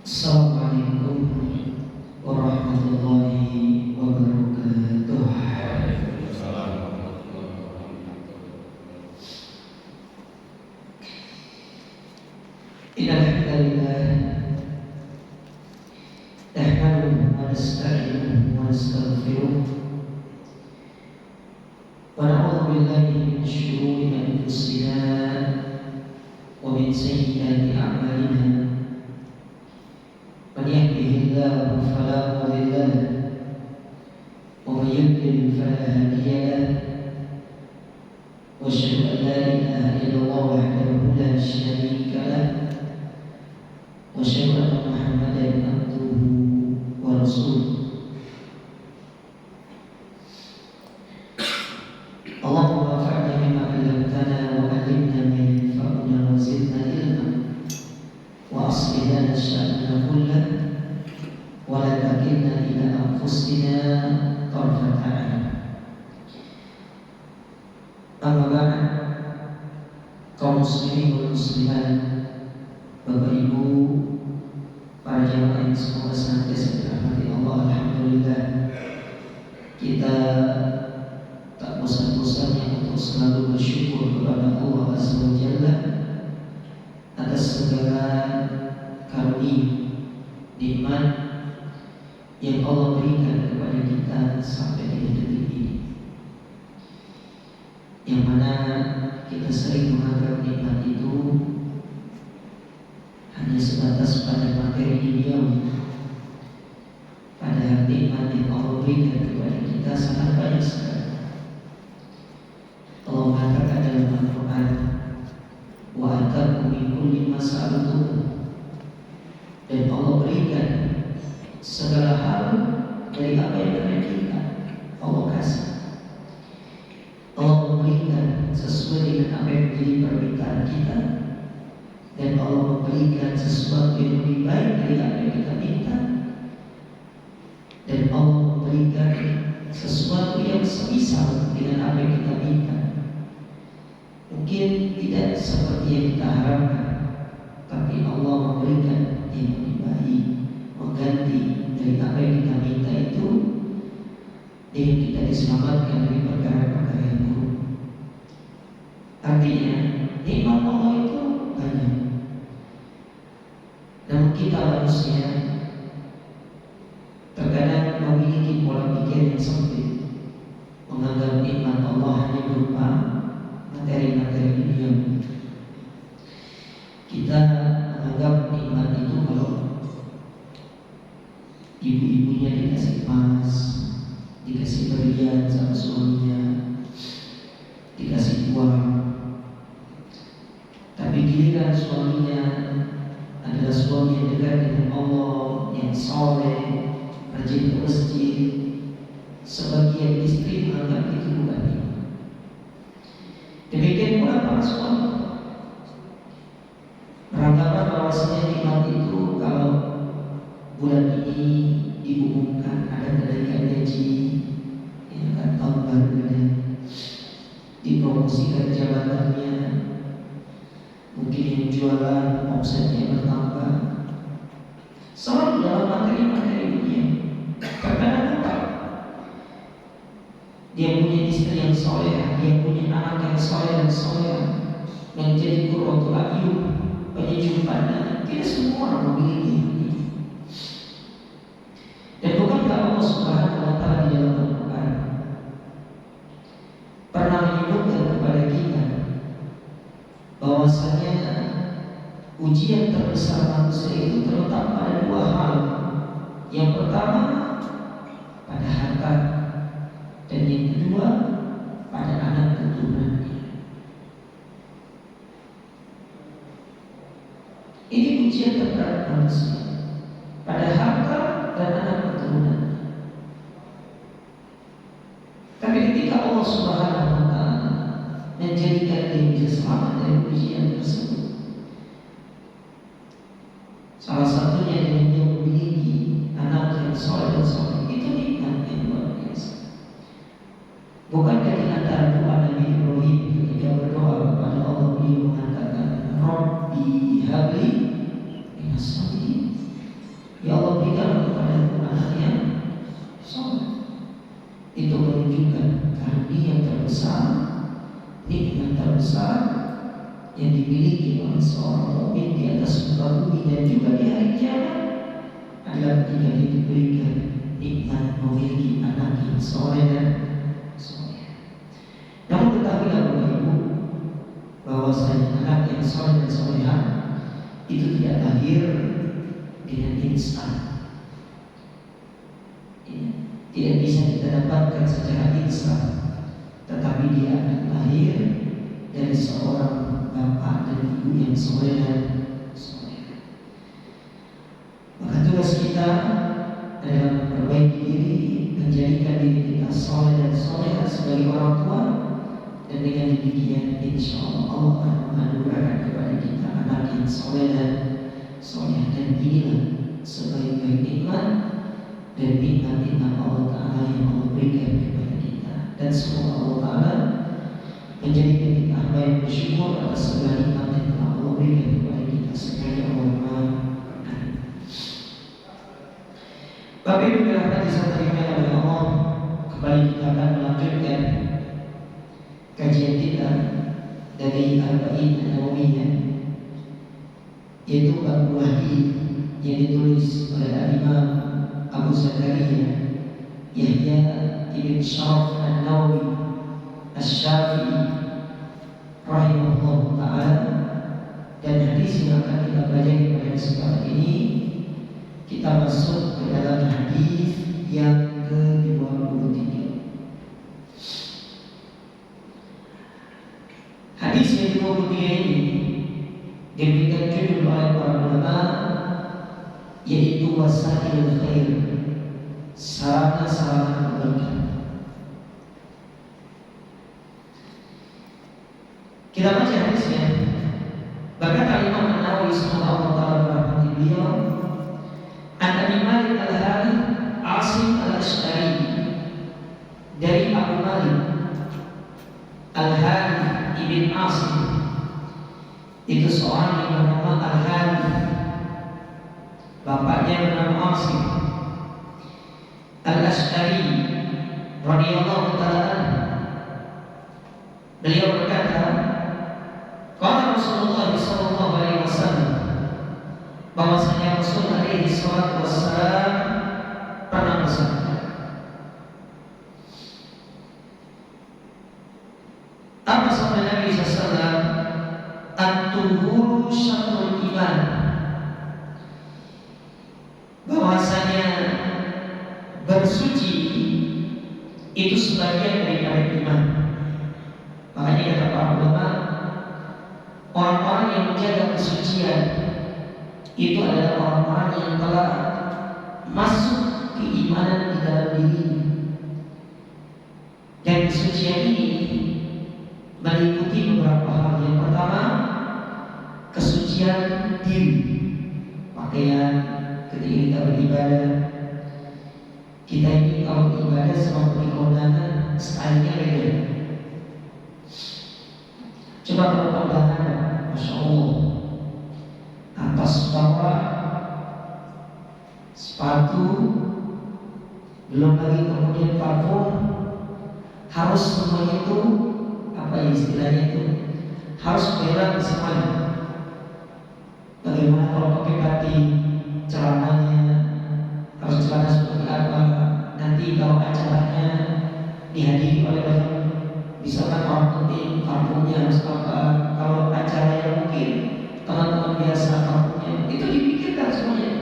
Assalamualaikum warahmatullahi wabarakatuh. Innal hamdalillah nahmaduhu wa nasta'inuhu wa nastaghfiruh wa na'udzu billahi min shururi anfusina wa min sayyiati a'malina. من يهده الله فلا مضل له ومن يضلل فلا هادي له واشهد ان لا اله الا الله وحده لا شريك له واشهد ان محمدا عبده ورسوله. اللهم انفعنا بما علمتنا وعلمنا ما ينفعنا وزدنا علما واصلح لنا شأننا كله ولا تكلنا إلى أنفسنا طرفة عين. Amma ba'd, kaum muslimin dan muslimat, Bapak Ibu, para jamaah yang semoga senantiasa dirahmati Allah. Alhamdulillah, kita tak bosan-bosannya untuk selalu bersyukur kepada Allah Azza wa Jalla atas segala karunia, nikmat yang Allah berikan kepada kita sampai di detik ini, yang mana kita sering menganggap nikmat itu hanya sebatas pada materi duniawi. Padahal nikmat yang Allah berikan kepada kita sangat banyak sekali. Allah mengatakan dalam Al-Quran, wa atakum min kulli ma sa'altum, dan Allah berikan segala hal dari apa yang kalian inginkan. Allah kasih, Allah memberikan sesuai dengan apa yang menjadi permintaan kita, dan Allah memberikan sesuatu yang lebih baik dari apa yang kita minta, dan Allah memberikan sesuatu yang semisal dengan apa yang kita minta. Mungkin tidak seperti yang kita harapkan, tapi Allah memberikan yang lebih baik, mengganti dari apa yang kita minta itu dengan kita diselamatkan dari perkara-perkara yang buruk. Artinya nikmat Allah itu banyak, namun kita manusia terkadang memiliki pola pikir yang sempit, menganggap nikmat Allah hanya berupa materi-materi dunia. Kita menganggap nikmat itu kalau ibu-ibunya dikasih emas, dikasih berlian sama suaminya, dikasih uang. Tapi giliran suaminya adalah suami yang dekat dengan Allah, yang soleh, rajin ke masjid, sebagian istri menganggap itu bukan nikmat. Demikian pula para suami beranggapan bahwasanya nikmat itu kalau bulan ini diumumkan ada kenaikan gaji, ya kan, tahun baru dipromosikan jabatannya, mungkin yang jualan omsetnya bertambah, selalu dalam materi-materi dunia. Terkadang lupa dia punya istri yang soleh, dia punya anak yang soleh dan soleh, yang jadi qurratul a'yun, penyujuk pandang. Tidak semua orang memiliki ini. Dan bukankah Allah Subhanahu wa Ta'ala di dalam Al-Quran pernah menyebutkan kepada kita bahwasanya ujian terbesar manusia itu terletak pada dua hal. Yang pertama pada harta, dan yang kedua pada anak keturunannya. Ini ujian terberat manusia, pada harta dan anak keturunan. Tapi ketika Allah Subhanahu wa Ta'ala menjadikan dia bisa selamat dari ujian tersebut, salah satunya dengan dia memiliki anak yang soleh dan soleh, itu nikmat yang luar biasa. Bukankah di antara doa Nabi Ibrahim ketika berdoa kepada Allah, beliau mengatakan, Rabbi habli minas sholihin, terbesar, nikmat terbesar yang dimiliki oleh seorang mukmin di atas muka bumi dan juga di hari kiamat adalah ketika dia diberikan nikmat memiliki anak yang soleh dan soleh. Namun ketahuilah Bapak Ibu bahwasanya anak yang soleh dan soleha itu tidak lahir dengan instan. Tidak bisa kita dapatkan secara instan, tetapi dia akan lahir dari seorang bapak dan ibu yang soleh dan soleh. Maka tugas kita adalah memperbaiki diri, menjadikan diri kita soleh dan soleh sebagai orang tua, dan dengan demikian insya Allah Allah akan menganugerahkan kepada kita anak yang soleh dan soleh. Dan inilah sebaik-baik nikmat dan nikmat Allah Ta'ala yang Allah berikan kepada kita. Dan semoga Allah Ta'ala menjadikan kita hamba yang bersyukur atas segala nikmat yang telah Allah berikan kepada kita sekali. Allahumma amin. Bapak Ibu dirahmati serta dimuliakan oleh Allah, kembali kita akan melanjutkan kajian kita dari Arba'in An-Nawawiyah, yaitu bab hadis yang ditulis oleh Imam Abu Zakaria Yahya ibn Sharaf An-Nawawi Asy-Syafi'i rahimahullah ta'ala. Dan hadis yang akan kita pelajari pada kesempatan ini, kita masuk ke dalam hadis yang ke-23. Hadis yang ke-23 ini diberikan judul oleh para ulama, yaitu wasailul khair, sarana-sarana kebaikan. Kita baca hadisnya. Berkata Imam An-Nawawi semoga Allah Ta'ala merahmati beliau, an Abi Malik Al-Harith Asim Al-Ash'ari, dari Abu Malik Al-Harith ibn Asim, itu seorang yang bernama Al-Harith, bapaknya bernama Asim Al-Ash'ari radhiyallahu ta'ala. Beliau berkata, qala Rasulullah sallallahu alaihi wasallam, bahwasanya Rasul alaihi salatu wassalam pernah bersabda, apa sabda Nabi sallallahu alaihi wasallam, at-tuhuru syatrul iman, bahwasanya bersuci itu sebagian daripada iman. Makanya kata para ulama, orang-orang yang menjaga kesucian itu adalah orang-orang yang telah masuk keimanan di dalam dirinya. Dan kesucian ini meliputi beberapa hal. Yang pertama, kesucian diri, pakaian. Ketika kita beribadah, kita ini kalau beribadah sama kondangan stylenya beda. Coba kalau kondangan, masya Allah, atas bawah sepatu, belum lagi kemudian parfum, harus semuanya itu apa ya istilahnya itu, harus merah semuanya. Bagaimana kalau pakai batik, celananya harus celana seperti apa? Nanti kalau acaranya dihadiri oleh banyak, misalkan orang penting, parfumnya harus apa? Kalau acaranya mungkin teman-teman biasa, parfumnya itu dipikirkan semuanya.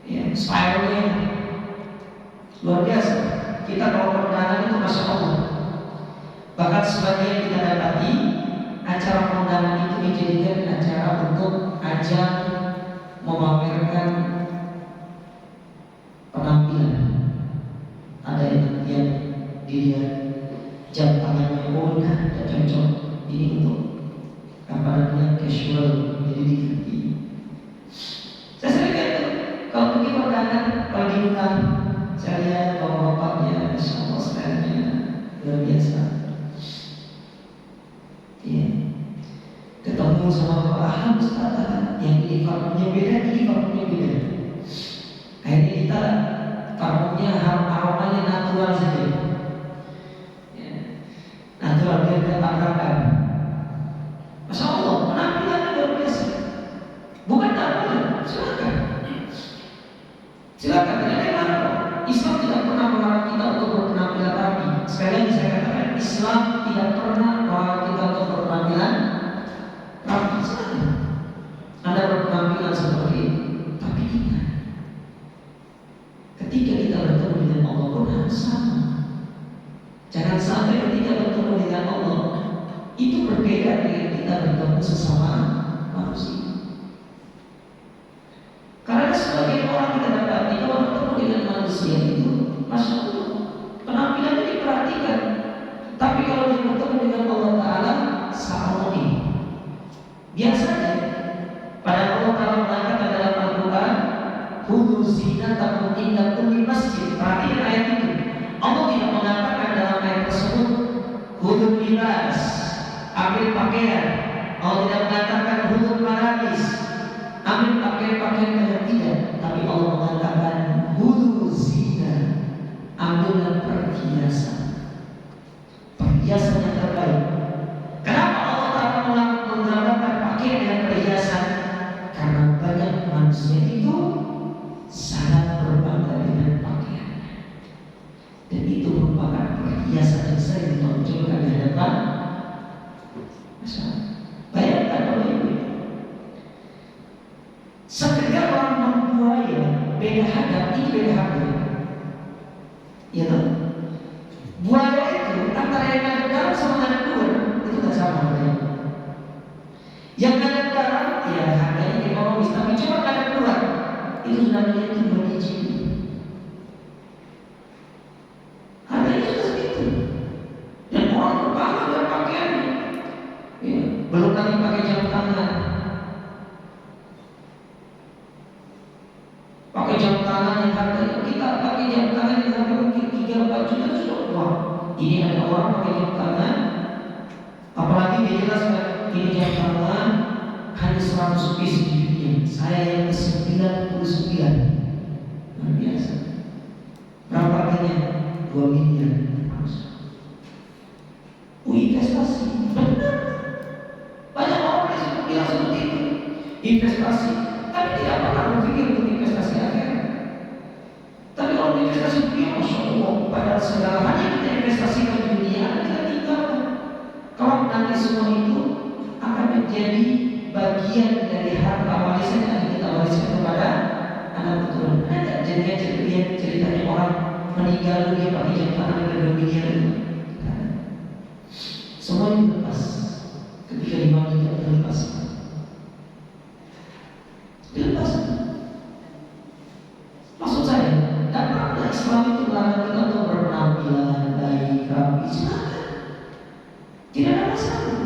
Ya, stylenya luar biasa. Kita kalau kondangan itu masya Allah. Bahkan sebagian kita dapati acara kondangan itu dijadikan acara untuk ajang memamerkan penampilan. Ada yang dilihat jam tangannya, oh nah, tidak cocok, ini untuk apa namanya casual, jadi diganti. Saya sering lihat tuh, kalau pergi kondangan, kalau diundang, saya lihat bapak-bapaknya, masya Allah stylenya luar biasa. Iya, ketemu sama Pak Ustaz, yang ini parfumnya beda, ini parfumnya beda. Akhirnya kita parfumnya aromanya natural saja. Ya. Silakan, tidak ada yang larang. Islam tidak pernah melarang kita untuk berpenampilan rapi. Sekali lagi saya katakan, Islam tidak pernah melarang kita untuk berpenampilan rapi. Silakan Anda berpenampilan seperti itu, tapi ingat, ketika kita bertemu dengan Allah pun harus sama. Jangan sampai ketika bertemu dengan Allah itu berbeda dengan kita bertemu sesama manusia. Karena sebagian orang kita dapati kalau bertemu dengan manusia itu, masya Allah, penampilannya diperhatikan. Tapi kalau dia bertemu dengan Allah Taala, sa'oni. Biasanya, pada Allah Taala mengatakan dalam Al-Quran, "Khudhu zinatakum inda kulli masjid." Perhatikan ayat itu. Allah tidak mengatakan dalam ayat tersebut, "Khudhu libas," ambil pakaian. Allah tidak mengatakan "Khudhu malabis," ambil pakaian-pakaian yang tidak. Tapi Allah mengatakan "Khudhu zina," ambillah perhiasan. Perhiasan yang terbaik. Kenapa Allah Ta'ala menggambarkan pakaian dengan perhiasan? Karena banyak manusia itu sangat berbangga dengan pakaiannya, dan itu merupakan perhiasan yang sering ditonjolkan di hadapan masyarakat. Bayangkan Bapak Ibu, sekedar orang membuaya beda hadap, ini beda hadap, ya kan? Buaya itu antara yang ngadep dalam sama ngadep luar itu nggak sama ya. Yang ngadep dalam ya harganya ekonomis, tapi cuma ngadep luar itu sudah menjadi 2 biji. Harganya sudah segitu. Dan orang berbangga dengan pakaiannya. Ya, belum lagi pakai jam tangan. Pakai jam tangan yang harganya, kita pakai jam tangan yang harga mungkin 3-4 juta itu sudah wah. Ini ada orang pakai jam tangan, apalagi dia jelas kan, ini jam tangan hanya 100 piece di dunia. Saya yang ke-99, luar biasa. Berapa harganya? 2 miliar. Investasi, benar. Banyak orang yang bilang seperti itu, investasi. Tapi tidak pernah berpikir untuk investasi akhirat. Tapi kalau investasi dunia, masya Allah, pada segala hal yang kita investasikan di dunia, kita tinggalkan. Kalau nanti semua itu akan menjadi bagian dari harta warisan yang kita wariskan kepada anak keturunan. Ada jadinya ceritanya orang meninggal dia pakai jam tangan yang 2 miliar itu. Semua dilepas ketika dimandikan, dilepas. Maksud saya, tidak pernah Islam itu melarang kita untuk berpenampilan baik, rapi, silakan. Tidak ada masalah.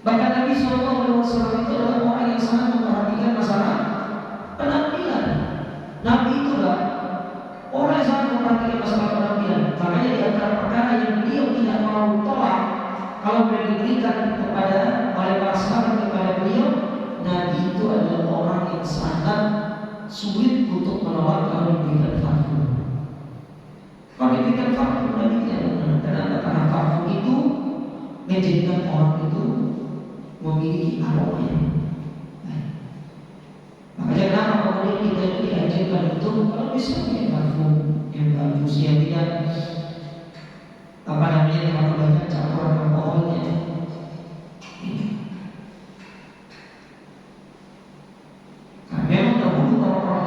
Bahkan Nabi SAW itu adalah orang yang sangat memperhatikan masalah penampilan. Nabi itu adalah orang yang sangat memperhatikan masalah penampilan. Makanya di antara perkara yang beliau tidak mau tolak kalau diberikan kepada oleh para sahabat kepada beliau, Nabi itu adalah orang yang sangat sulit untuk menolak kalau diberikan parfum. Kalau diberikan parfum, Nabi tidak mengenal, karena parfum itu menjadikan orang itu memiliki aroma yang baik. Makanya kenapa kemudian kita itu diajarkan untuk kalau bisa punya parfum yang bagus, yang tidak terlalu banyak campuran alkoholnya. Karena memang dahulu orang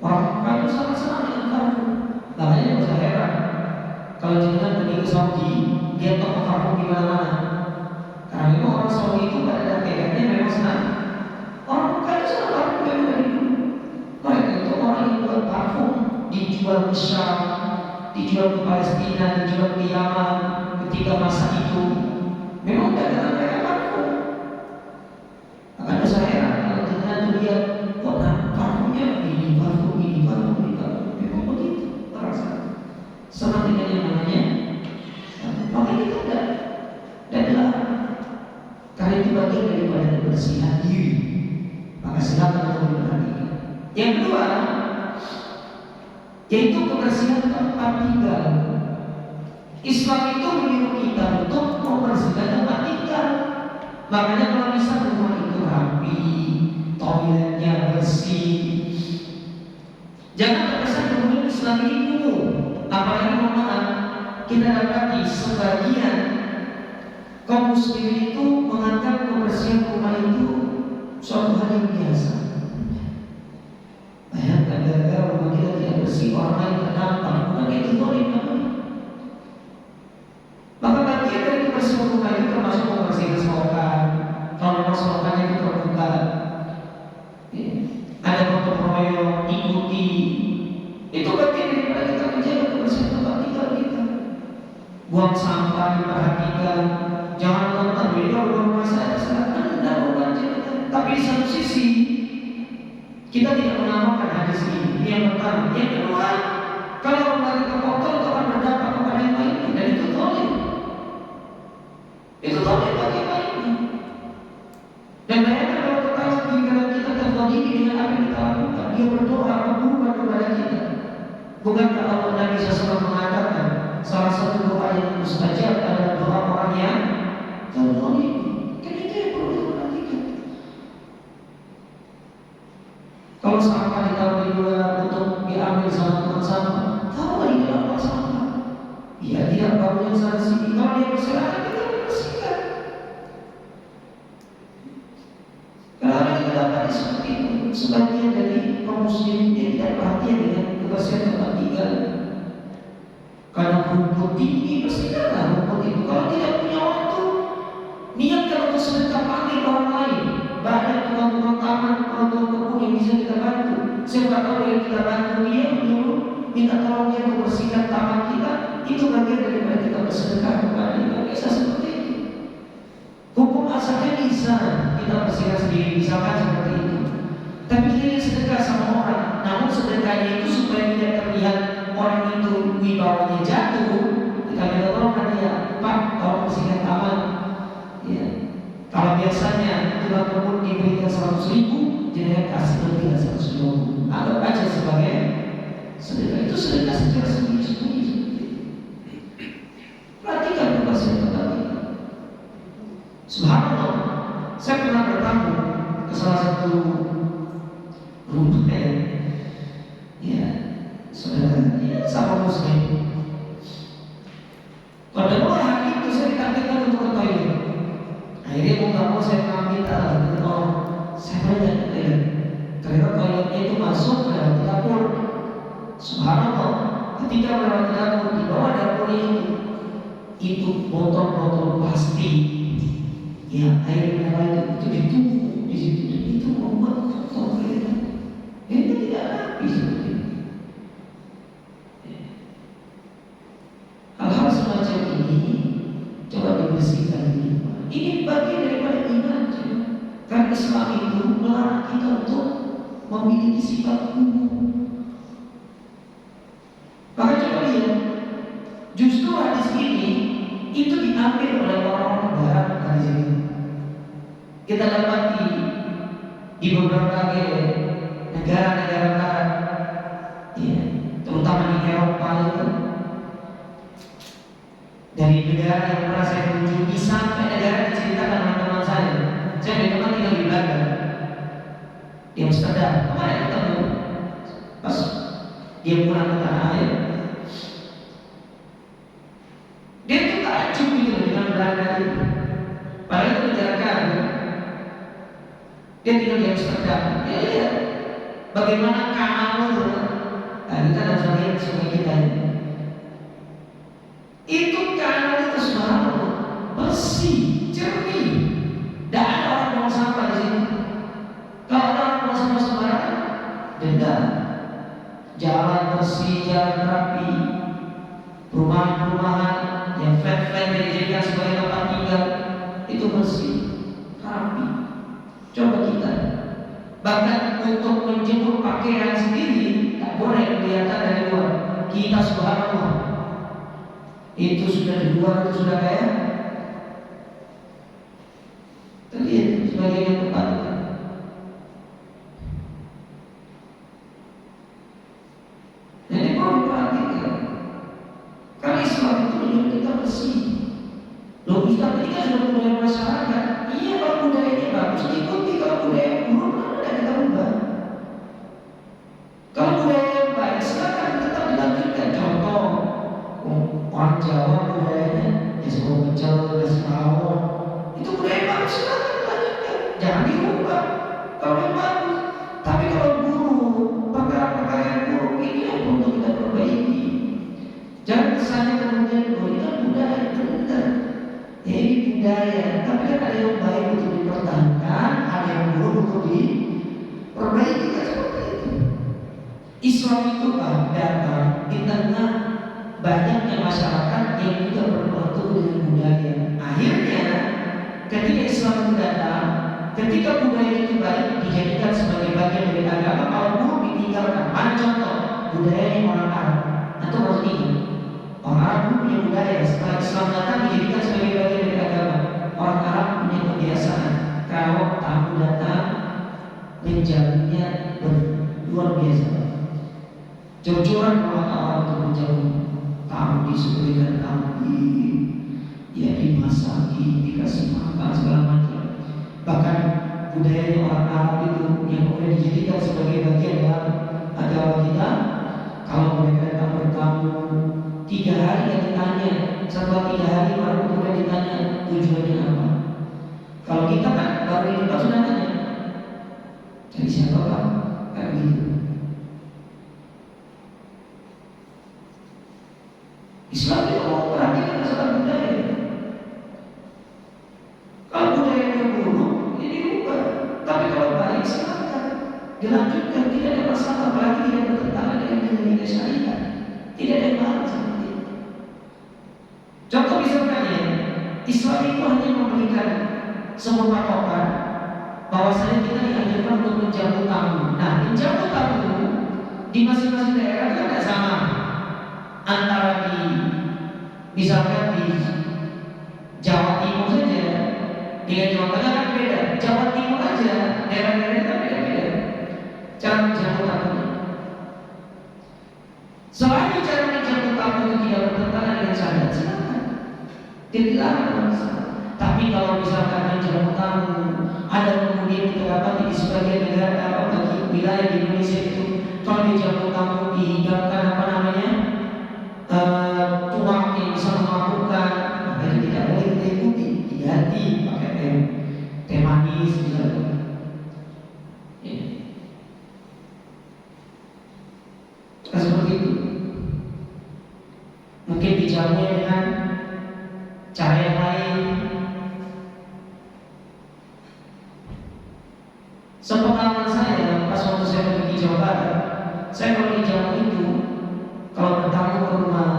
Mekah itu sangat senang dengan parfum. Makanya tidak usah heran kalau jenengan pergi ke Saudi, dia toko parfum di mana-mana. Karena memang orang Saudi itu pada hakikatnya memang senang. Orang Mekah itu senang parfum memang dari dulu. Mereka itu orang yang buat parfum, dijual ke Syam, dijual ke Palestina, dijual ke Yaman. Ketika masa itu memang dagangan mereka parfum. Akan saya heran kalau kita lihat kok parfumnya ini parfum, ini parfum, ini parfum. Memang begitu terasa senang dengan yang namanya. Makanya itu dan dilarang. Karena itu bagian daripada kebersihan diri. Maka silakan untuk diperhatikan. Yang kedua, yaitu kebersihan tempat tinggal. Islam itu menyuruh kita untuk membersihkan tempat tinggal. Makanya kalau bisa rumah itu rapi, toiletnya bersih, Apalagi mohon maaf, kita dapati sebagian kaum muslimin itu menganggap kebersihan rumah itu suatu hal yang biasa. Bayangkan gara-gara rumah kita tidak bersih, orang lain terdampak, bukan itu boleh namanya. Maka bagian dari kebersihan rumah itu termasuk membersihkan selokan. Kalau memang selokannya itu terbuka, ada gotong royong, ikuti. Itu bagian daripada kita menjaga kebersihan tempat tinggal kita. Buang sampah diperhatikan. Jangan menonton video rumah saya silakan Anda bukan cerita. Tapi di satu sisi kita tidak mengamalkan hadis ini. Ini yang pertama. Yang kedua, kalau rumah kita kotor itu akan berdampak kepada yang lainnya, dan itu zalim. Itu zalim bagi yang lainnya. Dan bayangkan kalau tetangga pikiran kita terzalimi dengan apa yang kita lakukan, dia berdoa berubah kepada kita. Bukankah Allah Nabi SAW mengatakan salah satu doa yang mustajab adalah doa orang yang zalim? Kan itu yang perlu diperhatikan. Kalau sampah ditaruh di luar untuk diambil sama tukang sampah, tahu nggak di dalam apa sampah? Ya tidak baru yang sana sini. Kalau dia berserahan kita bersihkan. Karena kita dapat seperti itu. Sebagian dari kaum muslimin dia tidak perhatian dengan kebersihan tempat tinggal. Kalau rumput tinggi bersihkanlah rumput itu. Kalau tidak punya waktu, niatkan untuk sedekah panggil orang lain. Banyak tukang-tukang taman, tukang-tukang kebun yang bisa kita bantu. Siapa tahu yang kita bantu dia menyuruh minta tolong dia untuk bersihkan taman kita. Itu bagian daripada kita bersedekah kepada dia. Bisa seperti itu. Hukum asalnya bisa kita bersihkan sendiri, misalkan seperti itu. Tapi kita sedekah sama orang. Namun sedekahnya itu supaya tidak terlihat orang itu wibawanya jatuh. Kita minta tolong dia, Pak, tolong bersihkan taman. Ya. Kalau biasanya tukang kebun diberikan 100.000, jadi kasih lebih 150. Anggap aja sebagai sedekah. Itu sedekah secara sembunyi-sembunyi. Perhatikan kebersihan tempat kita. Subhanallah, saya pernah bertamu ke salah satu rumah ya, saudara, ya, sama muslim. Pada mulai hari itu saya ditargetkan untuk ke toilet. Akhirnya mau nggak mau saya minta tolong. Saya banyak toilet. Ternyata toiletnya itu masuk ke dalam dapur. Subhanallah, ketika melewati dapur, di bawah dapur itu botol-botol plastik. Ya, air mineral itu ditumpuk di situ, dan itu membuat kotor toilet. Itu tidak rapi seperti itu. Hal-hal semacam ini coba dibersihkan di rumah. Ini bagian daripada iman. Karena Islam itu melarang kita untuk memiliki sifat kumuh. Maka coba lihat, justru hadis ini itu diambil oleh orang-orang barat dari sini. Kita dapati di beberapa negara-negara barat, ya, terutama di Eropa itu, dari negara yang pernah saya kunjungi sampai negara diceritakan oleh teman saya. Saya punya teman tinggal di Belanda, di Amsterdam. Kemarin ketemu pas dia pulang ke tanah air, dia tuh takjub gitu dengan Belanda itu. Padahal itu negara kaya. Dia tinggal di Amsterdam. Dia lihat bagaimana kanal itu. Nah, kita harus lihat sungai kita ini. Itu kanal itu sembarang bersih, jernih. Tidak ada orang buang sampah di sini. Kalau ada orang buang sampah sembarangan, denda. Jalan bersih, jalan rapi, perumahan-perumahan yang flat-flat yang dijadikan sebagai tempat tinggal itu bersih, rapi. Coba kita, bahkan untuk menjemur pakaian sendiri tak boleh kelihatan dari luar. Kita subhanallah, itu sudah di luar, itu sudah kayak terlihat sebagai yang tepat. Jadi perlu diperhatikan. Karena Islam itu menyuruh kita bersih. Loh, Ustaz, ini kan sudah budaya masyarakat. Iya, kalau budayanya bagus diikuti. Kalau budaya buruk, tidak kita ubah. Kalau budaya yang baik, silakan tetap dilanjutkan. Contoh, diubah kalau yang bagus. Tapi kalau buruk, perkara-perkara yang buruk itu yang perlu kita perbaiki. Jangan kesannya kemudian itu kan budaya, benar. Ya ini budaya, tapi kan ada yang baik untuk dipertahankan, ada yang buruk untuk diperbaiki, kan seperti itu. Islam itu datang di tengah banyaknya masyarakat yang juga berpelatuh dengan budaya. Akhirnya ketika Islam itu datang, ketika budaya itu baik dijadikan sebagai bagian dari agama, kalau buruk ditinggalkan. Mana contoh budaya orang Arab atau orang ini? Orang Arab punya budaya, setelah Islam datang dijadikan sebagai bagian dari agama. Orang Arab punya kebiasaan kalau tamu datang menjamunya luar biasa. Jor-joran orang untuk menjamu tamu, disuguhkan kambing, ya dimasaki, dikasih makan segala macam. Bahkan budaya orang Arab itu yang kemudian dijadikan sebagai bagian dalam agama kita. Kalau mereka datang bertamu 3 hari yang ditanya, setelah 3 hari baru kemudian ditanya tujuannya apa. Kalau kita kan baru ini pas sudah tanya, jadi siapa Pak? Kayak gitu. Islam itu mau perhatikan masalah budaya. Kalau budayanya buruk, ini diubah. Tapi kalau baik, silakan dilanjutkan, tidak ada masalah. Apalagi tidak bertentangan dengan nilai syariat. Tidak ada masalah seperti itu. Contoh misalnya, Islam itu hanya memberikan sebuah patokan bahwasanya kita dianjurkan untuk menjamu tamu. Nah, menjamu tamu di masing-masing daerah itu tidak sama. Antara misalkan di Jawa Timur saja dengan Jawa Tengah kan beda. Jawa Timur aja daerah-daerahnya kan beda-beda cara menjamu tamunya. Selama cara menjamu tamu itu tidak bertentangan dengan syariat, silakan, tidak dilarang. Tapi kalau misalkan menjamu tamu ada kemudian kita dapati di sebagian negara bagi wilayah di Indonesia itu, kalau menjamu tamu dihidangkan apa namanya tuang yang bisa memabukkan, maka itu tidak boleh kita ikuti, diganti pakai teh manis misalnya. Ya. Nah, seperti itu. Mungkin dijamunya dengan cara yang lain. Sepengalaman saya pas waktu saya pergi Jawa Barat, saya kalau dijamu itu, kalau bertamu ke rumah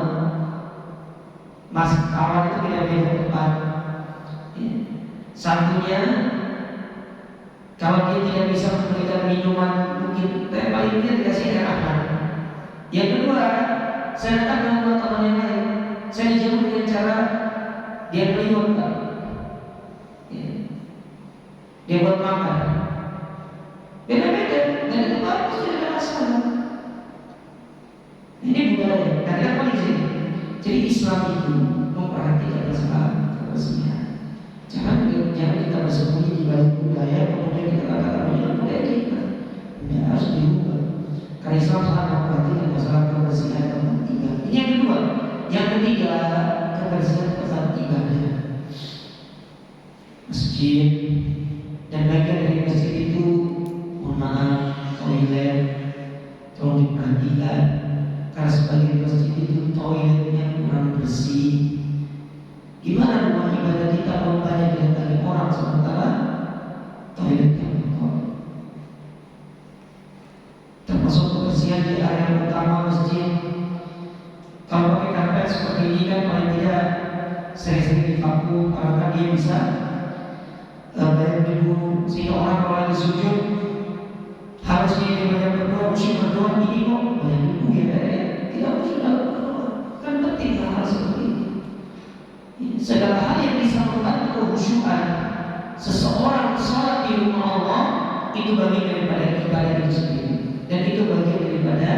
Mas kawan itu beda-beda tempat. Satunya, kalau dia tidak bisa memberikan minuman, mungkin paling tidak dikasih air hangat. Yang kedua, saya datang ke rumah teman yang lain, saya dijamu dengan cara dia melihat, dia buat makan. Beda-beda, dan itu bagus, tidak ada masalah. Ini budaya, dan yang paling sini. Jadi Islam itu memperhatikan masalah kebersihan. Jangan kita bersembunyi di balik budaya, kemudian kita katakan ini budaya kita. Ini harus diubah. Karena Islam sangat memperhatikan masalah kebersihan tempat tinggal. Ini yang kedua. Yang ketiga, kebersihan tempat ibadah. Masjid dan bagian dari masjid itu, mohon maaf, toilet tolong diperhatikan. Karena sebagian masjid itu toiletnya kurang bersih. Gimana rumah ibadah kita kalau banyak didatangi orang sementara toiletnya kotor? Termasuk kebersihan di area utama masjid. Kalau pakai karpet seperti ini kan paling tidak sering-sering divakum, karena kan dia bisa banyak debu, sehingga orang kalau lagi sujud harusnya dia banyak berdoa, khusyuk berdoa, ini kok banyak debu ya, tidak khusyuk dalam berdoa. Kan penting hal seperti ini. Segala hal yang bisa membantu kehusyukan seseorang sholat di rumah Allah itu bagian daripada ibadah itu sendiri, dan itu bagian daripada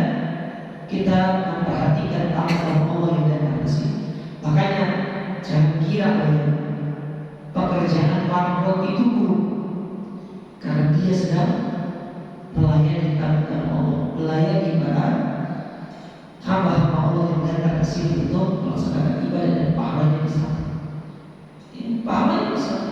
kita memperhatikan tamu Allah yang datang ke sini. Makanya jangan kira pekerjaan pamrok itu buruk, karena dia sedang melayani tamu Allah, melayani para hamba-hamba Allah yang datang ke sini untuk melaksanakan ibadah, dan pahalanya besar. Pahalanya besar.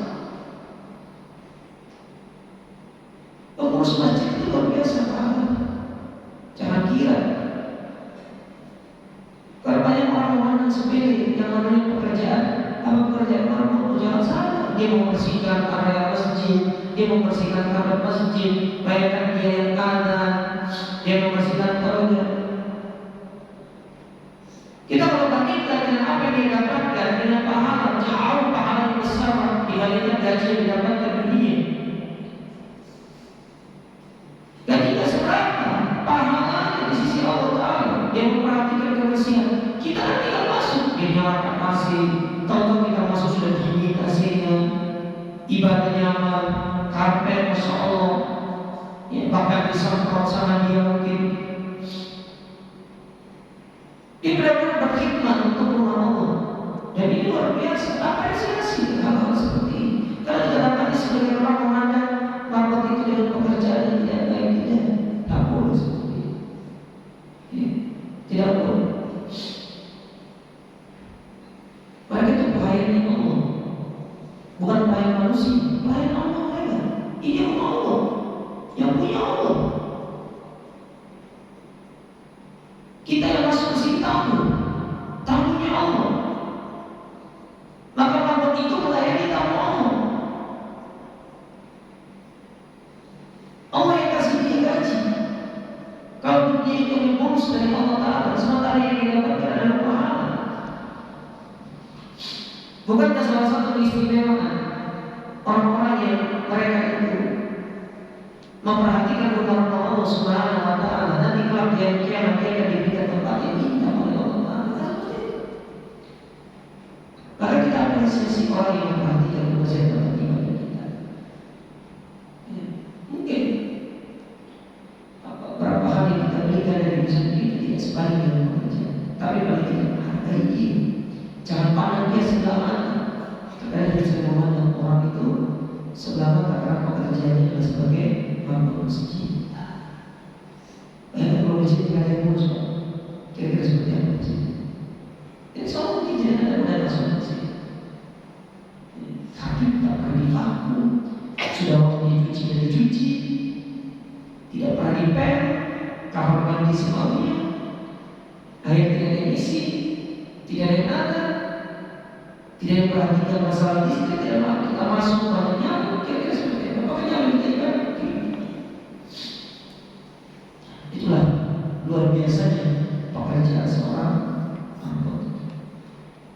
sepele yang namanya pekerjaan. Apa pekerjaan orang jangan salah. Dia membersihkan area masjid, dia membersihkan kamar masjid, bayarkan dia yang kanan, dia membersihkan toilet. Kita kalau bandingkan dengan apa yang dia dapatkan dengan pahala, jauh pahala yang besar dibandingkan gaji yang didapatkan di dunia. Dan tidak seberapa pahalanya di sisi Allah Ta'ala. Dia memperhatikan kebersihan. Kita kan tinggal masuk, dia nyalakan AC, tahu-tahu kita masuk sudah dingin AC-nya, ibadah nyaman, karpet Masya Allah, ya, bahkan disemprot sama dia mungkin. Dia benar-benar berkhidmat untuk rumah Allah. Dan ini luar biasa, apresiasi hal-hal seperti ini. Kalau tidak dapat sebagai orang memandang rapat itu dengan pekerjaan yang tidak baik, tidak boleh seperti itu. Ya, tidak boleh. Mereka itu pelayan Allah, bukan pelayan manusia, pelayan Allah mereka. Ini rumah Allah, yang punya Allah. Kita yang masuk ke sini tamunya Allah. Maka rapat itu melayani tamu Allah. Allah yang kasih dia gaji. Kalau dia itu yang bonus dari Allah Ta'ala, sementara yang didapatkan adalah pahala. Bukankah salah satu keistimewaan orang-orang yang mereka itu memperhatikan rumah Allah Subhanahu Wa Ta'ala, nanti kelak dia kiamat dia akan diberikan tempat yang indah oleh Allah Ta'ala. Maka kita apresiasi orang yang memperhatikan kebersihan tempat ibadah kita. Ya, mungkin berapa hal yang kita berikan dari usaha kita tidak sebanding dengan pekerjaan, tapi paling tidak menghargai dia. Jangan pandang dia sebelah mata. Karena dia sudah memandang orang itu sebelah mata karena pekerjaannya adalah sebagai hamba masjid. Kalau di sini ada yang ngurus, kira-kira seperti apa sih? Insya Allah tidak ada udah masuk masjid. Tapi tak pernah divakum, sudah waktunya cuci dan dicuci, tidak pernah dipel, kamar mandi semuanya, air tidak ada isi, tidak ada yang ada, tidak diperhatikan masalah listrik, tidak mau kita masuk banyak nyamuk, kira-kira seperti apa? Makanya kita ibadah. Itulah luar biasanya pekerjaan seorang hamba.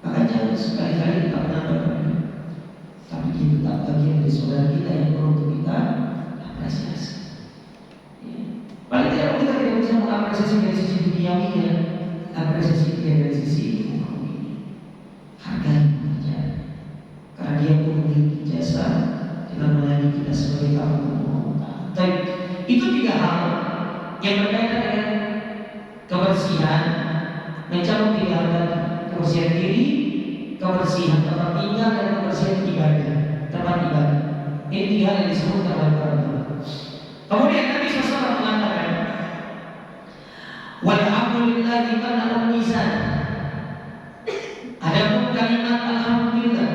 Maka jangan sekali-kali kita menambahkan, tapi dia tetap bagian dari saudara kita yang perlu untuk kita apresiasi. Ya. Paling tidak kita tidak bisa mengapresiasi dari sisi duniawinya, apresiasi dia dari sisi ekonomi. Hargai pekerjaan, karena dia pun memiliki jasa dengan melayani kita sebagai tamu. Tapi itu 3 hal yang berkaitan dengan kebersihan, mencakup 3 hal tadi: kebersihan diri, kebersihan tempat tinggal, dan kebersihan ibadah, tempat ibadah. Ini 3 hal yang disebutkan oleh para ulama. Kemudian Nabi SAW mengatakan, walhamdulillahi tanahul mizan. Adapun kalimat alhamdulillah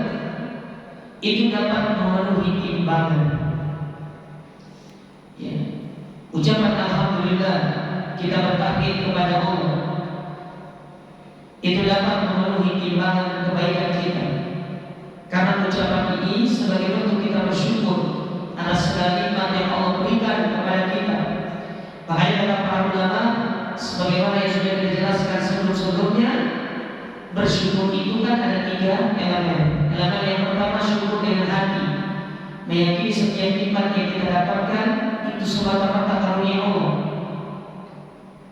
itu dapat memenuhi timbangan. Ya. Ucapan alhamdulillah, kita bertakbir kepada Allah, itu dapat memenuhi timbangan kebaikan kita. Karena ucapan ini sebagai bentuk kita bersyukur atas segala nikmat yang Allah berikan kepada kita. Makanya kata para ulama, sebagaimana yang sudah dijelaskan sebelum-sebelumnya, bersyukur itu kan ada 3 elemen. Elemen yang pertama syukur dengan hati, meyakini setiap nikmat yang kita dapatkan itu semata-mata karunia Allah,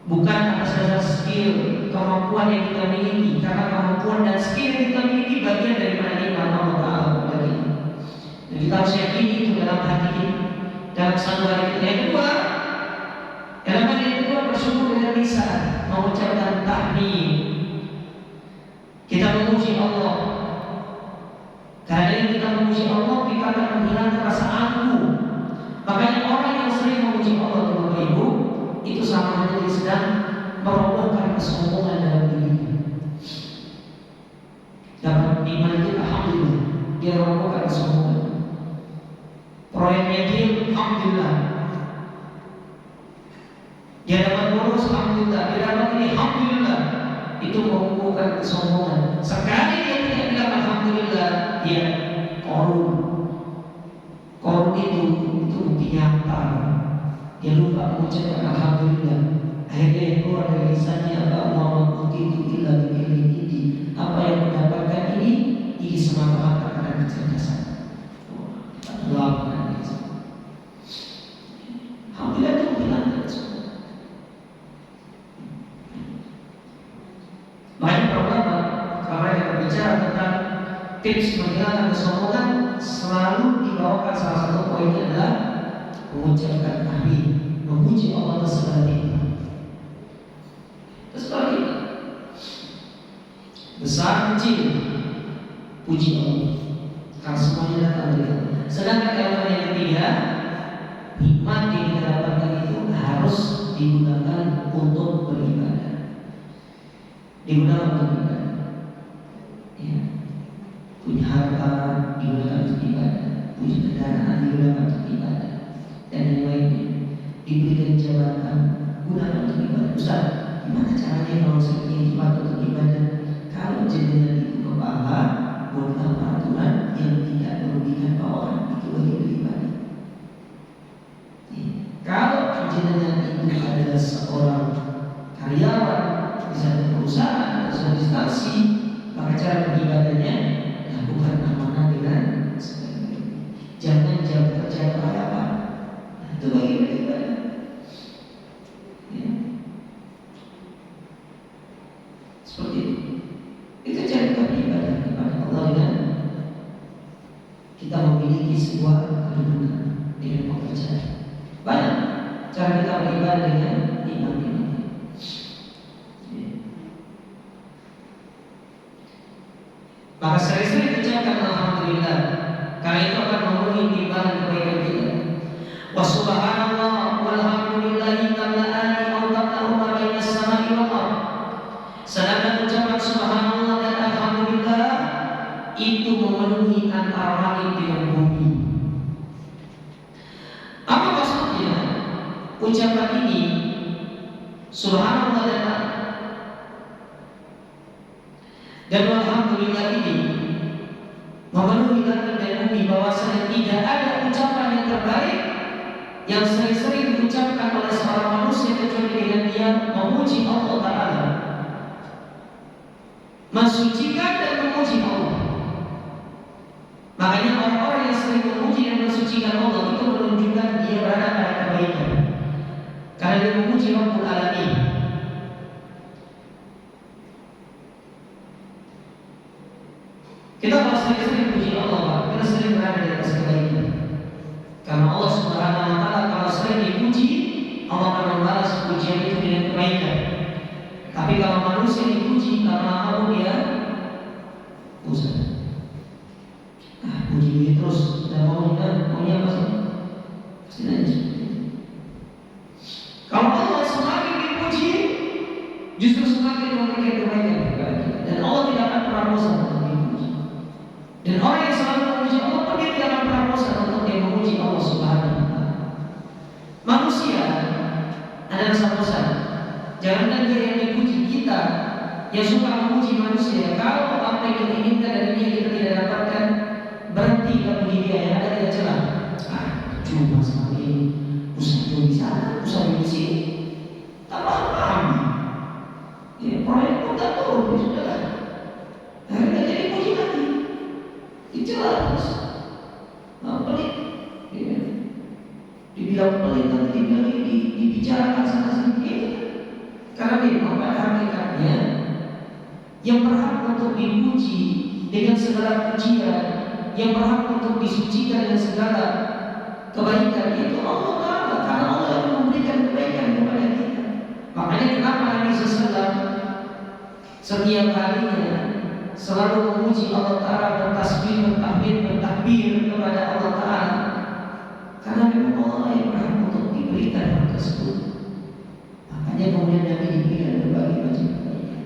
bukan atas dasar skill, kemampuan yang kita miliki. Karena kemampuan dan skill yang kita miliki bagian daripada nikmat Allah Ta'ala bagi kita. Dan kita harus yakini itu dalam hati kita, dalam sanubari kita. Yang kedua, elemen yang kedua bersyukur dengan lisan, mengucapkan tahmid. Kita memuji Allah. Karena dengan kita memuji Allah, kita akan menghilangkan rasa angkuh. Makanya orang yang sering memuji Allah Bapak Ibu, itu sama saja dia sedang merobohkan kesombongan dalam dirinya. Dapat iman itu alhamdulillah, dia merobohkan kesombongan. Proyeknya dia alhamdulillah, dia dapat bonus alhamdulillah, dia dapat ini alhamdulillah. itu mengumpulkan kesombongan. Sekali dia tidak bilang alhamdulillah, dia korun. Korun itu bukti nyata. Dia lupa mengucapkan alhamdulillah. Akhirnya yang keluar dari lisannya apa? Muhammad itu illa ini. Apa yang mendapatkan ini semata-mata karena kecerdasan. Allah. Alhamdulillah itu bilang. Banyak ulama kalau mereka berbicara tentang tips menghilangkan kesombongan, selalu dibawakan salah satu poinnya adalah mengucapkan amin, memuji Allah segala nikmat. Terus kalau kita besar kecil, puji Allah, karena semuanya datang dari Allah. Sedangkan elemen yang ketiga, nikmat yang kita dapatkan itu harus digunakan untuk beribadah. Digunakan untuk ibadah, ya. Punya harta digunakan untuk ibadah, punya kendaraan digunakan untuk ibadah, dan yang lainnya. Diberikan jabatan gunakan untuk ibadah. Ustaz, gimana caranya kalau saya punya jabatan untuk ibadah? Kalau jenengan itu kepala buatlah peraturan yang tidak merugikan bawahan, itu bagian dari ibadah. Ya. Kalau jenengan itu adalah seorang karyawan di satu perusahaan atau suatu instansi, maka cara beribadahnya lakukan amanah dengan sebagainya. Jangan jam kerja apa, itu bagian dari ibadah. Ya. Seperti itu cara kita beribadah kepada Allah dengan kita memiliki sebuah kedudukan dengan pekerjaan. Banyak cara kita beribadah dengan iman. Maka sering-sering ucapkan alhamdulillah, karena itu akan memenuhi timbangan kebaikan kita. Wa subhanallah walhamdulillahi tamla'ani aw tamla'u ma baina as-sama'i wal ardh. Sedangkan ucapan subhanallah dan alhamdulillah itu memenuhi antara langit dengan bumi. Apa maksudnya? Ucapan ini subhanallah dan alhamdulillah ini memenuhi langit dan bumi, bahwasanya tidak ada ucapan yang terbaik yang sering-sering diucapkan oleh seorang manusia kecuali dengan dia memuji Allah Ta'ala, mensucikan dan memuji Allah. Makanya orang-orang yang sering memuji dan mensucikan Allah itu menunjukkan dia berada pada kebaikan, karena dia memuji Rabbul Alamin. Kita kalau sering-sering puji Allah, kita sering berada di atas kebaikan. Karena Allah Subhanahu wa Ta'ala kalau sering dipuji, Allah akan membalas pujian itu dengan kebaikan. Tapi kalau manusia dipuji, lama-lama dia bosan. Puji terus, dan maunya apa sih? Pasti nanya seperti itu. Kalau Allah semakin dipuji, justru semakin memberikan kebaikan kepada kita. Dan Allah tidak akan pernah bosan. Dan orang yang selalu memuji Allah pun dia tidak akan pernah bosan untuk dia memuji Allah Subhanahu wa Ta'ala. Manusia adalah sang bosan. Jangankan dia yang dipuji, kita yang suka memuji manusia, kalau apa yang kita inginkan dari dia kita tidak dapatkan, berhenti kita puji dia, yang ada tidak celah. Cuma sekali usaha di sana, usaha di sini, tak paham. Ya, proyek pun tak turun, sudah lah. Akhirnya jadi puji lagi. Jelas, pelit, ya. Dibilang pelit nanti dibicarakan sana sini, karena memang pada hakikatnya yang berhak untuk dipuji dengan segala pujian, yang berhak untuk disucikan dengan segala kebaikan itu Allah Ta'ala, karena Allah yang memberikan kebaikan kepada kita. Makanya kenapa Nabi SAW setiap harinya selalu memuji Allah Ta'ala, bertasbih, bertahmid, bertakbir kepada Allah Ta'ala, karena memang Allah yang berhak untuk diberikan hal tersebut. Makanya kemudian Nabi diberikan berbagai macam kebaikan.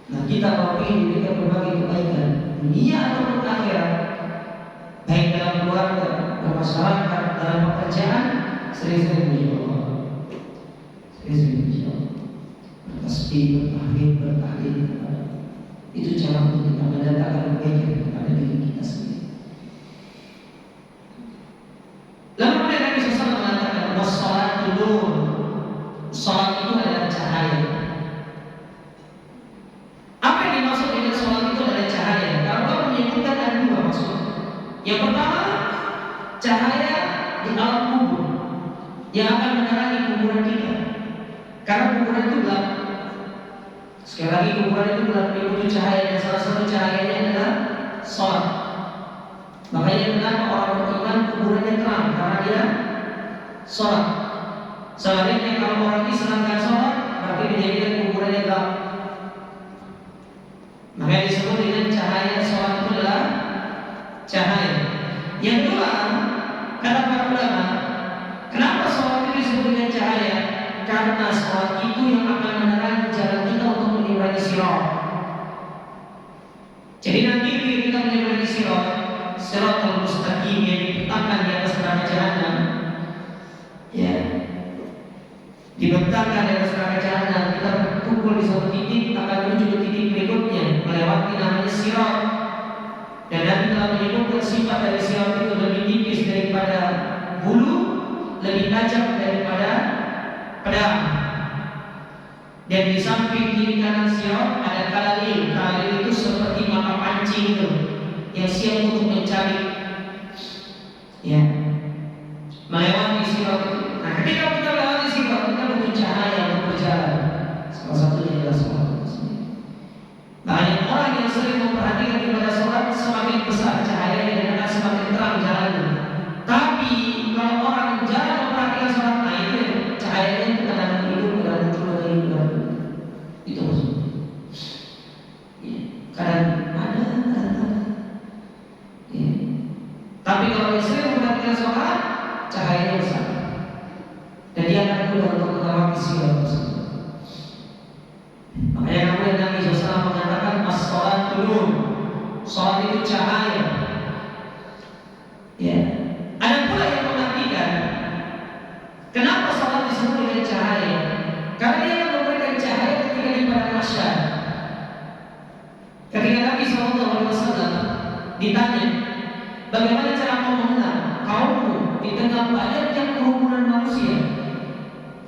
Nah, kita kalau ingin diberikan berbagai kebaikan dunia ataupun akhirat, baik dalam keluarga, bermasyarakat, dalam pekerjaan, sering-sering puji Allah, sering-sering puji Allah. bertasbih, bertahlil. Itu cara untuk kita mendatangkan kebaikan kepada diri kita sendiri. Lalu kemudian Nabi SAW mengatakan, wassalatu nur. Salat itu adalah cahaya. Apa yang dimaksud dengan salat itu adalah cahaya? Kalau Allah menyebutkan ada dua maksud. Yang pertama, cahaya di alam kubur yang akan menerangi kuburan kita. Karena kuburan itu gelap. Sekali lagi, kuburan itu gelap, itu cahaya, dan salah satu cahayanya adalah salat. Makanya kenapa orang beriman kuburannya terang, karena dia salat. Sebaliknya kalau orang Islam kan sholat, berarti menjadikan kuburannya gelap. Makanya disebut dengan cahaya sholat itu adalah cahaya. Yang kedua, kata para ulama, kenapa sholat itu disebut dengan cahaya? Karena sholat itu yang akan menerangi jalan kita untuk menyeberangi sirat. Jadi nanti ketika kita menyeberangi sirat al-mustaqim yang dibentangkan di atas neraka jahanam, ya, dibentangkan di atas neraka jahanam, kita berkumpul di suatu titik, akan menuju ke titik berikutnya, melewati namanya sirat. Dan Nabi telah menyebutkan sifat dari sirat itu lebih tipis daripada bulu, lebih tajam daripada pedang. Dan di samping kiri kanan sirat ada kalalil. Kalalil itu seperti mata pancing itu, yang siap untuk mencari, ya, melewati sirat itu. Nah, ketika kita lewati sirat, kita butuh cahaya untuk berjalan. Salah satunya adalah sholat itu sendiri. Banyak orang yang sering memperhatikan ibadah sholat, semakin besar cahayanya dan akan semakin terang jalannya. Tapi kalau orang jarang memperhatikan sholat, nah itu cahayanya itu kadang hidup, kadang muncul lagi, itu maksudnya. Ya, kadang ada, kadang ada. Ya. Tapi kalau yang sering memperhatikan sholat, cahayanya besar. Dan dia akan mudah untuk melewati sirat tersebut. Makanya kemudian Nabi SAW mengatakan as-sholatu nur. Sholat itu cahaya. Ya. Ada pula yang mengartikan kenapa sholat disebut dengan cahaya? Karena dia akan memberikan cahaya ketika di padang mahsyar. Ketika Nabi SAW ditanya, bagaimana cara kau mengenal kaummu di tengah banyaknya kerumunan manusia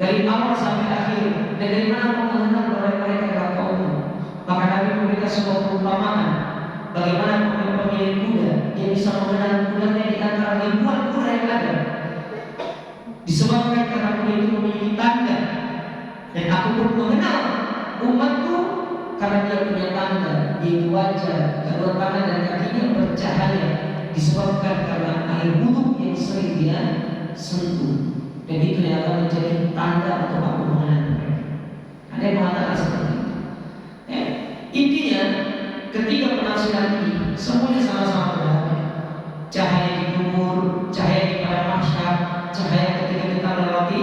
dari awal sampai akhir, dan dari mana kau mengenal bahwa mereka adalah kaummu? Maka Nabi memberikan sebuah perumpamaan bagaimana pemilik kuda dia bisa mengenal kudanya di antara ribuan kuda yang ada, disebabkan karena kuda itu memiliki tanda. Dan aku pun mengenal umatku karena dia punya tanda, yaitu wajah, kedua tangan dan kakinya bercahaya, disebabkan karena air wudhu yang sering dia sentuh. Dan itu yang akan menjadi tanda untuk aku mengenal mereka. Ada yang mengatakan seperti itu. Intinya, ketiga penafsiran ini semuanya sama-sama benar. Cahaya di kubur, cahaya di padang mahsyar, cahaya ketika kita melewati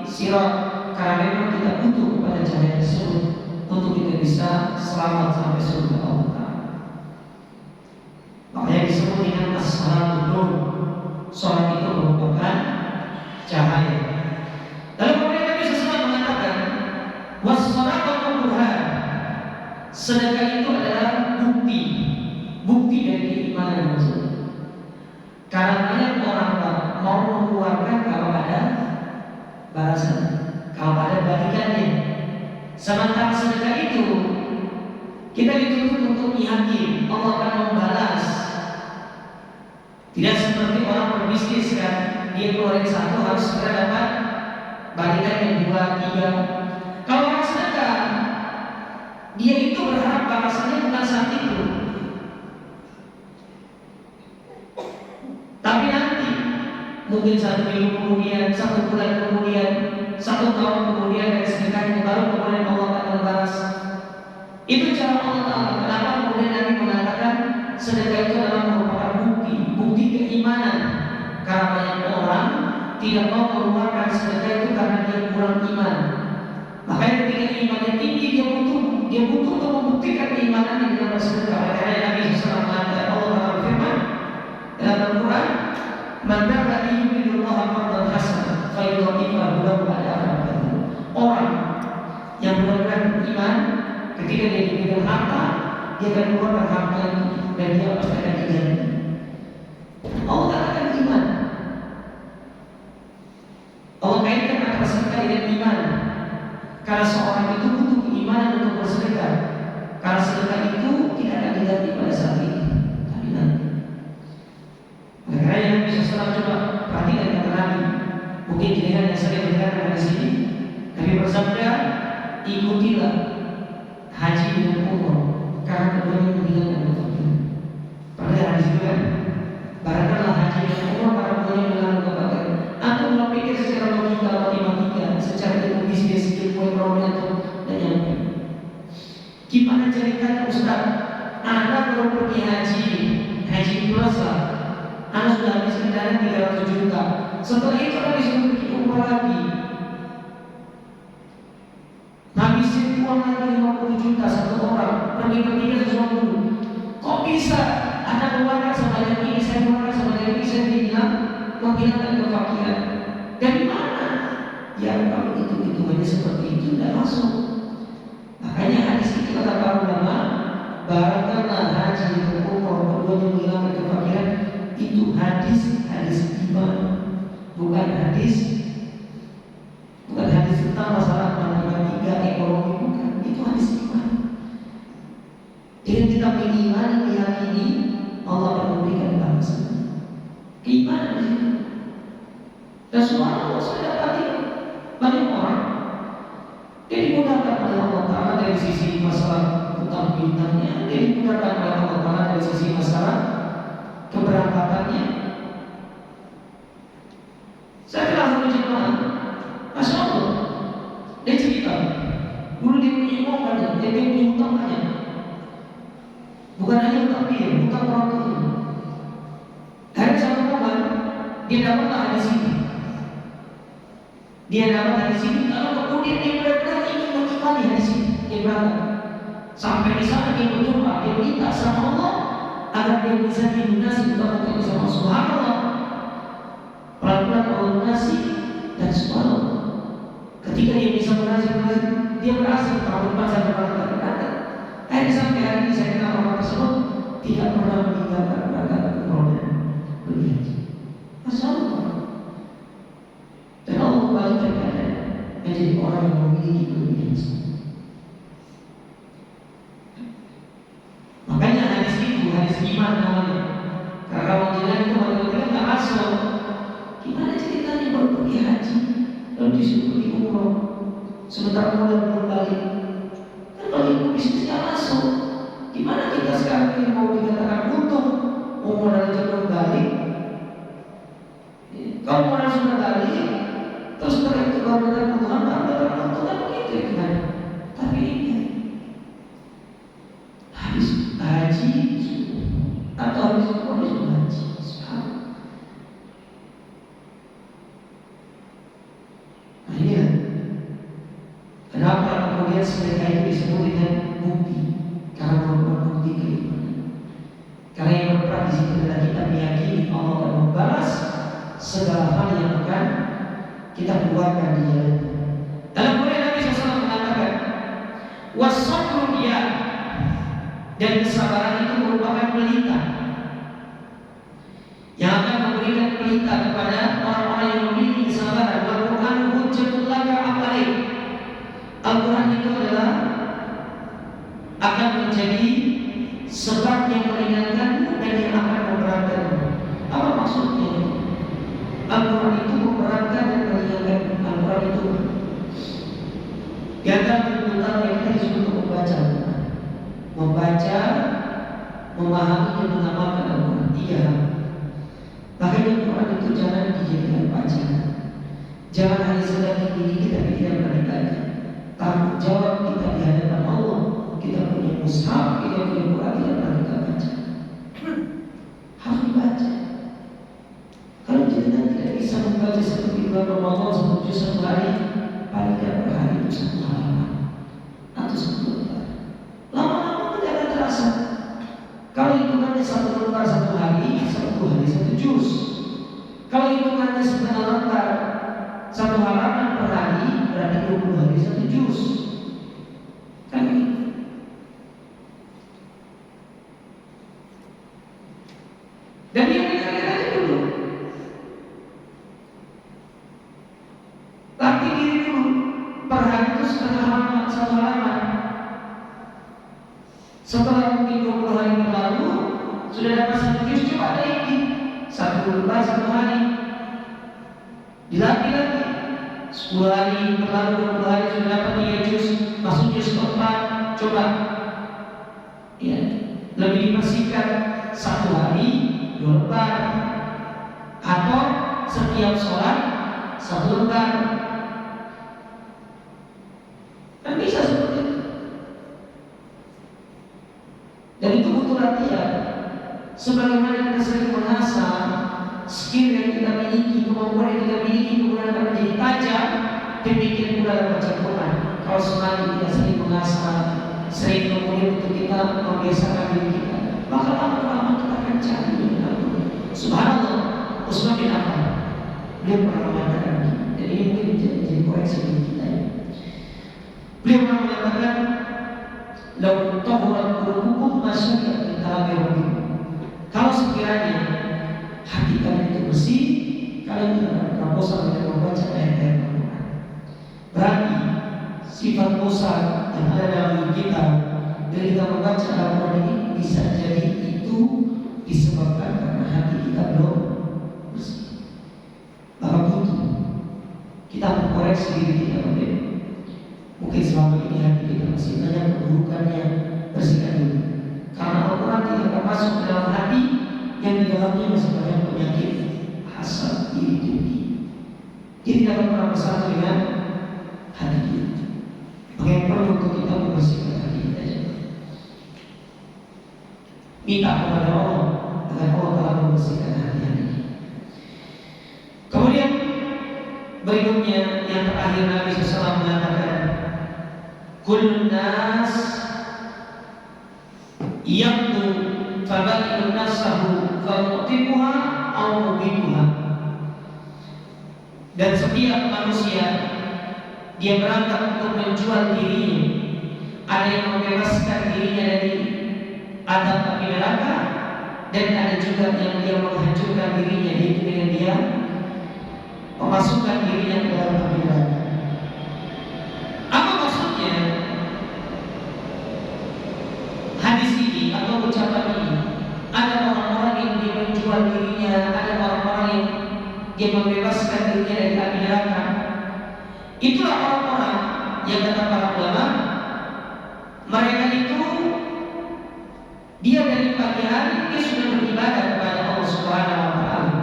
sirat. Karena memang kita butuh kepada cahaya tersebut untuk kita bisa selamat sampai surga Allah. Makanya disebut dengan as-salatu nur. Salat itu merupakan cahaya. Lalu kemudian Nabi SAW mengatakan, was-sadaqatu burhan. Sedekah itu adalah bukti dari keimanan maksudnya. Karena banyak orang mau mengeluarkan kalau ada balasan, kalau ada balikannya. Sementara sedekah itu kita dituntut untuk yakin Allah akan membalas. Tidak seperti orang berbisnis kan, dia keluarin satu harus segera dapat balikan yang 2, 3. Kalau orang sedekah, dia itu berharap balasannya bukan saat itu, tapi nanti, mungkin 1 minggu kemudian, 1 bulan kemudian, 1 tahun kemudian dari sedekahnya baru kemudian Allah akan membalas. Itu cara Allah Ta'ala. Kenapa kemudian Nabi mengatakan sedekah itu adalah merupakan bukti keimanan? Karena banyak orang tidak mau mengeluarkan sedekah itu karena dia kurang iman. Makanya ketika imannya tinggi, dia butuh untuk membuktikan keimanannya dengan bersedekah. Makanya Nabi SAW mengatakan, Allah Ta'ala berfirman dalam Al-Quran, man dzakara yuridullahu fardhan hasan fa yudha'ifahu lahu adafan. Orang yang benar-benar beriman iman, ketika dia diberikan harta, dia akan keluarkan harta itu dan dia pasti akan diganti. Allah katakan iman. Allah kaitkan antara sedekah dengan iman. Karena seorang itu butuh keimanan untuk bersedekah. Karena sedekah itu tidak akan diganti pada saat ini, tapi nanti. Karena yang Nabi SAW coba perhatikan kata Nabi. Mungkin jenengan yang sering mendengar di sini. Nabi bersabda, ikutilah haji dengan umroh, karena keduanya menghilangkan kefakiran. Padahal hadis itu kan, barangkali haji dengan umroh karena keduanya menghilangkan kefakiran. Atau berpikir secara logika, matematika, secara ilmu bisnis, ilmu ekonomi atau dan yang lain. Gimana ceritanya Ustaz? Anak baru pergi haji plus lah. Anak sudah habis kendaraan 300 juta. Setelah itu kan disuruh pergi umroh lagi. Habisin uang lagi 50 juta satu orang, pergi-pergi ke sesuatu dulu. Kok bisa ada keluarga sebanyak ini, saya keluarga sebanyak ini, saya bilang menghilangkan kefakiran? Dari mana? Ya kalau hitung-hitungannya seperti itu tidak masuk. Makanya hadis itu kata para ulama, barangkali haji itu umroh keduanya menghilangkan kefakiran, itu hadis iman, bukan hadis tentang masalah matematika, ekonomi, bukan. Itu hadis iman. Dengan kita mengimani, meyakini Allah akan memberikan balasan. Keimanan. Dan subhanallah saya dapati banyak orang dia dimudahkan oleh Allah Ta'ala dari sisi masalah utang piutangnya, dia dimudahkan oleh Allah Ta'ala dari sisi masalah keberangkatannya. Saya kenal satu jemaah, Masya Allah, dia cerita, dulu dia punya uang banyak, dia punya hutang banyak. Bukan hanya hutang dia, hutang orang tuanya. Hari satu momen, dia dapatlah hadis ini. Dia dapat hadis ini, lalu kemudian dia benar-benar ingin mengimani hadis ini. Dia berangkat sampai di sana, dia berjumpa, dia minta sama Allah agar dia bisa dilunasi hutang-hutang sama subhanallah. Pelan-pelan Allah lunasi dan subhanallah. Ketika dia bisa lunasi, dia berhasil tahun depan saya berangkat. Sampai hari ini saya kenal orang tersebut tidak pernah meninggalkan berangkat umroh beliau. Masya Allah. Dan Allah membalikkan keadaan menjadi orang yang memiliki kelebihan. Makanya hadis itu hadis iman namanya. Karena kalau jalan itu manusia nggak masuk. Gimana ceritanya baru pergi haji lalu disuruh pergi umroh, sementara modal belum balik. Kan kalau itu bisnisnya masuk. Gimana kita sekarang ini mau dikatakan untung, mau modal aja belum balik? Kalau modal sudah balik, terus setelah itu kalau modal keuntungan baru datang untung, kan begitu ya kan? Tapi ini habis haji atau habis umroh disuruh haji. Nah ini kan kenapa kemudian sedekah itu disebut dengan bukti? Karena merupakan bukti keimanan. Karena yang berperan di situ adalah kita meyakini Allah akan membalas segala hal yang akan kita keluarkan di jalan. Dalam Quran Nabi SAW mengatakan, wasabru dia, dan kesabaran itu merupakan pelita yang akan memberikan pelita kepada orang-orang yang memiliki kesabaran. Al-Quran hujjatul laka alaik. Al-Quran itu adalah akan menjadi sebab yang meringankanmu dan yang akan memberatkanmu. Apa maksudnya? Al-Quran itu memberatkan dan meringankan. Al-Quran itu yang akan tuntutan yang kita disuruh untuk membaca, memahami dan mengamalkan Al-Quran. 3 hal. Makanya Al-Quran itu jangan dijadikan bacaan. Jangan hanya sedang dididik tapi tidak pernah dibaca. Tanggung jawab kita di hadapan Allah. Kita punya mushaf, kita punya Quran, tidak pernah kita baca. Harus dibaca. Kalau kita tidak bisa membaca seperti bulan Ramadan 1 juz 1 hari, paling tidak per hari itu 1 halaman atau 1 lembar. Lama-lama tidak akan terasa. Kalau hitungannya 1 lembar 1 hari 1 juz. Kalau hitungannya setengah lembar 1 halaman per hari, berarti 20 hari 1 juz. Kan satu halaman. Setelah mungkin 20 hari berlalu, sudah dapat satu juz, coba lagi satu lembar satu hari, dilatih lagi. 10 hari berlalu, 20 hari sudah dapat 3 juz, masuk juz keempat, coba. Ya, lebih dibersihkan satu hari 2 lembar, atau setiap sholat 1 lembar. Kan bisa seperti itu. Dan itu butuh latihan. Sebagaimana kita sering mengasah skill yang kita miliki, kemampuan yang kita miliki, kemudian akan menjadi tajam, demikian pula dalam baca Quran. Kalau semakin kita sering mengasah, sering kemudian untuk kita membiasakan diri kita, maka lama-lama kita akan cari dengan Allah. Subhanallah, Utsman bin Affan, beliau pernah mengatakan, dan ini mungkin menjadi koreksi bagi kita. Beliau pernah mengatakan, "Lau tahurat qulubukum masyarakat min kalami rabbikum." Kalau sekiranya hati kalian itu bersih, kalian tidak akan pernah bosan dengan membaca ayat-ayat Al-Quran. Berarti sifat bosan yang ada dalam diri kita dari kita membaca Al-Quran ini bisa jadi itu disebabkan karena hati kita belum bersih. Maka butuh kita mengkoreksi diri kita. Mungkin selama ini hati kita masih banyak keburukannya, bersihkan dulu. Karena Al-Quran tidak akan masuk ke dalam hati yang di dalamnya masih banyak penyakit hasad, iri, dengki. Dia tidak akan pernah bersatu dengan hati kita. Maka yang perlu untuk kita membersihkan hati kita. Minta kepada Allah agar Allah telah membersihkan hati-hati. Kemudian berikutnya yang terakhir Nabi SAW mengatakan, kullun nas yaqdu fabai'u nafsahu famu'tiquha aw mubiquha. Dan setiap manusia dia berangkat untuk menjual dirinya, ada yang membebaskan dirinya dari adab api neraka, dan ada juga yang dia menghancurkan dirinya, yaitu dengan dia memasukkan dirinya ke dalam api neraka. Apa maksudnya hadis ini atau ucapan ini? Ada orang-orang yang dia menjual dirinya, ada orang-orang yang dia membebaskan dirinya dari api neraka. Itulah orang-orang yang kata para ulama, mereka itu dia dari pagi hari dia sudah beribadah kepada Allah Subhanahu wa taala.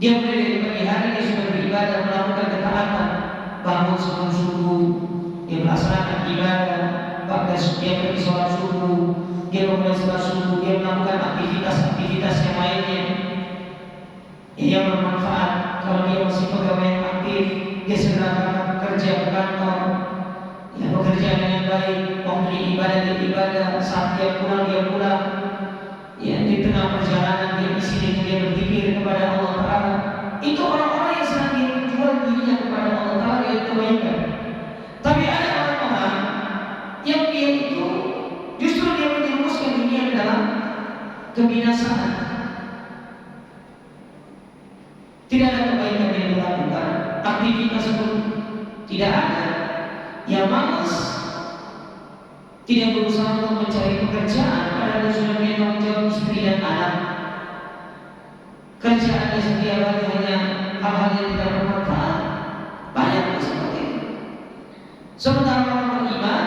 Dia mulai dari pagi hari dia sudah beribadah, melakukan ketaatan, bangun sebelum subuh, dia melaksanakan ibadah, bahkan dia pergi sholat subuh, dia memulai sholat subuh, dia melakukan aktivitas-aktivitas yang lainnya yang bermanfaat. Kalau dia masih pegawai yang aktif, dia segera kerja ke kantor, ya, bekerja dengan baik, waktu ibadah dia ibadah, saat dia pulang, ya, di tengah perjalanan dia isi dengan dia berzikir kepada Allah Taala. Itu orang-orang yang sedang dia menjual dirinya kepada Allah Taala, yang kebaikan. Tapi ada orang-orang yang dia itu justru dia menjerumuskan dunia ke dalam kebinasaan. Tidak ada kebaikan yang dilakukan, aktivitas pun tidak ada. Yang malas, tidak berusaha untuk mencari pekerjaan, padahal dia sudah punya tanggung jawab istri dan anak. Kerjaannya setiap hari hanya hal-hal yang tidak bermanfaat. Banyak seperti itu. Sementara orang beriman,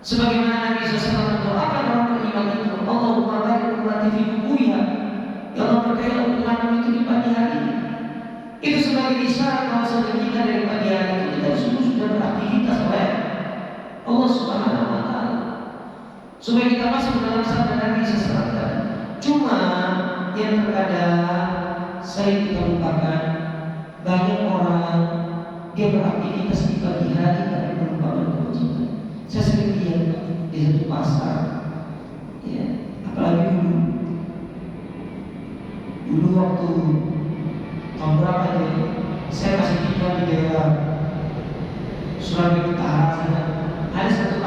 sebagaimana Nabi SAW mendoakan orang beriman itu, Allahumma barik ummati fi bukuiha, ya Allah berkailah umatmu itu di pagi hari. Itu sebagai isyarat bahwa kita dari pagi hari itu kita sudah beraktivitas oleh Allah Subhanahu wa taala, supaya kita masuk dalam sabda Nabi SAW. Cuma yang terkadang sering kita lupakan, banyak orang dia beraktivitas di pagi hari tapi melupakan kewajiban. Saya sering lihat di satu pasar, ya, apalagi dulu waktu tahun berapa ya, saya masih tinggal di daerah Surabaya Utara. Ada satu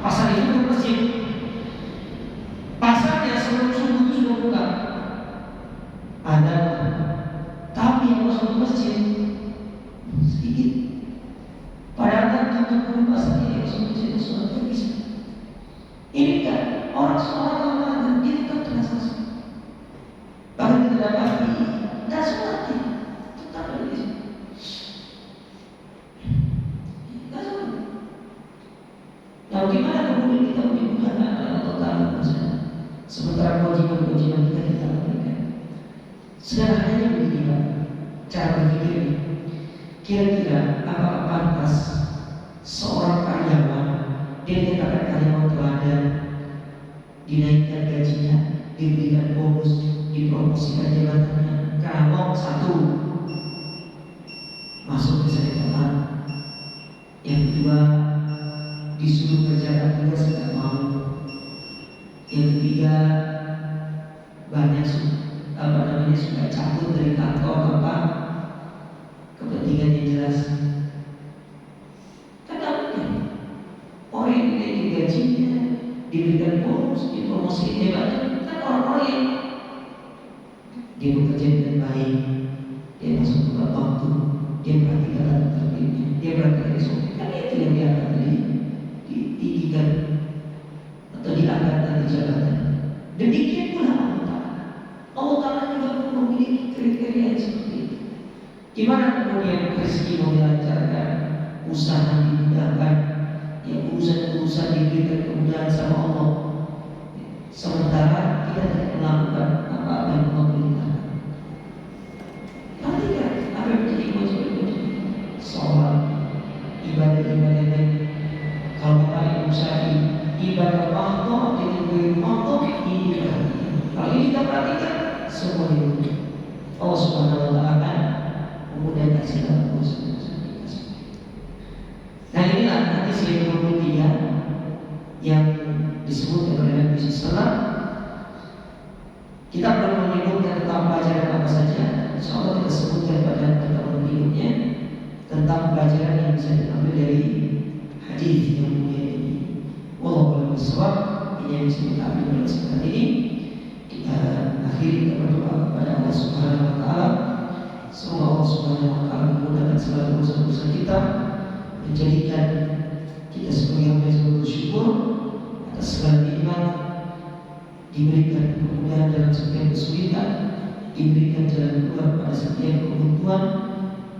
pasar itu bermasjid. Pasarnya sebelum subuh itu sudah buka, ada, tapi yang masuk masjid sedikit. langsung menjadi sesuatu yang bisa. Ini kan orang sholat Ramadan dia tetap transaksi. Bahkan kita dapati dan sholatnya tetap ada di situ. Tidak sholat. Nah, gimana kemudian kita menyebutkan Allah Taala misalnya, sementara kewajiban-kewajiban kita lakukan. Sederhananya begini Pak, cara berpikir. Kira-kira apakah pantas seorang karyawan, dia dikatakan karyawan teladan, dinaikkan gajinya, diberikan bonus, dipromosikan jabatannya, kalau satu masuk bisa ditolak, yang kedua disuruh kerjakan tugas tidak mau, yang ketiga banyak sudah cabut dari kantor apa kepentingan yang jelas. Kenapa? Orang yang dinaikkan gajinya, diberikan bonus, dipromosikan jabatan, kan orang-orang yang dia bekerja dengan baik, dia masuk tepat waktu, dia perhatikan tertibnya, dia perhatikan SOP, kan itu yang dia akan ditinggikan atau diangkat dari jabatan. Demikian pula Allah Ta'ala juga memiliki kriteria seperti itu. Gimana kemudian rezeki mau dilancarkan, usaha dimudahkan, yang urusan-urusan diberikan kemudahan sama Allah, sementara kita tidak melakukan apa-apa yang Allah perintahkan. Perhatikan apa yang menjadi kewajiban-kewajiban sholat, ibadah-ibadah lain. Kalau kata Imam Syafi'i, ibadah mahdoh dengan ghairu mahdoh ini perhatikan. Kalau ini kita perhatikan, semua itu Allah Subhanahu Wa Taala memudahkan segala urusan. Nah inilah hadis yang 23 yang disebut oleh Nabi Sallallahu. Kita belum menyebutkan tentang pelajaran apa saja. Insyaallah kita sebutkan pada pertemuan berikutnya tentang pelajaran yang bisa diambil dari hadis yang mulia ini. Wallahu a'lam bishawab. Ini yang bisa kita ambil dalam kesempatan ini. Kita akhiri kita berdoa kepada Allah Subhanahu Wa Taala. Semoga Allah Subhanahu Wa Taala memudahkan segala urusan-urusan kita, menjadikan kita sebagai hamba yang bersyukur atas segala nikmat, diberikan kemudahan dalam setiap kesulitan, diberikan jalan keluar pada setiap kebutuhan,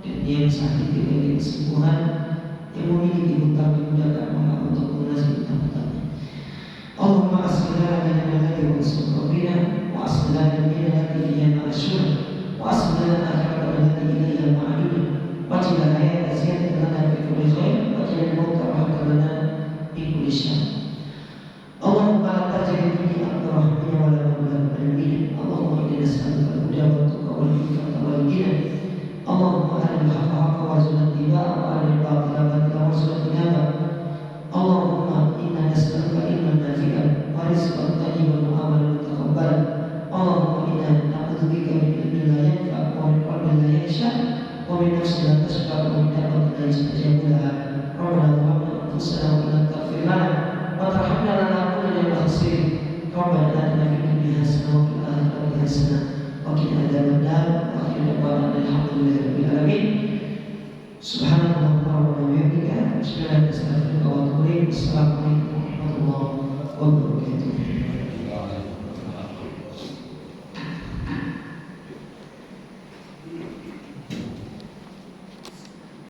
dan yang sakit diberikan kesembuhan, yang memiliki hutang dimudahkan Allah untuk melunasi hutang-hutangnya. Allahumma aslina lana alladhi wa rabbina wa aslina lana alladhi fiha ma'asyur wa aslina akhirata alladhi ilayha ma'adud wajib hayat ziyadatan lana fi kulli khair wajib al-mauta rahmatan lana min kulli syarr. Allahumma la taj'al dunya akbar rahmina wa la mablagha ilmina. Allahumma inna nas'aluka al-huda wa at-tuqa wal hikmata wal ghina. Allahumma arina al-haqqa haqqan warzuqna ittiba'ahu wa arina al-batila batilan warzuqna ijtinabah. Allahumma inna nas'aluka ilman nafi'an wa rizqan thayyiban wa amalan mutaqabbalan. Allahumma inna na'udzubika min ilmin la yanfa' wa min qalbin la yakhsha wa min nafsin la tashqa wa min da'watin la yustajabu laha. Rabbana zalamna anfusana wa in lam taghfir lana wa tarhamna lanakunanna minal khasirin. Rabbana atina fid dunya hasanah wa fil akhirati hasanah wa qina adzabannar. Wa akhiru da'wana alhamdulillahi rabbil alamin. Subhanallah wa bihamdihi, asyhadu an la ilaha illa anta, astaghfiruka wa atubu ilaik. Assalamualaikum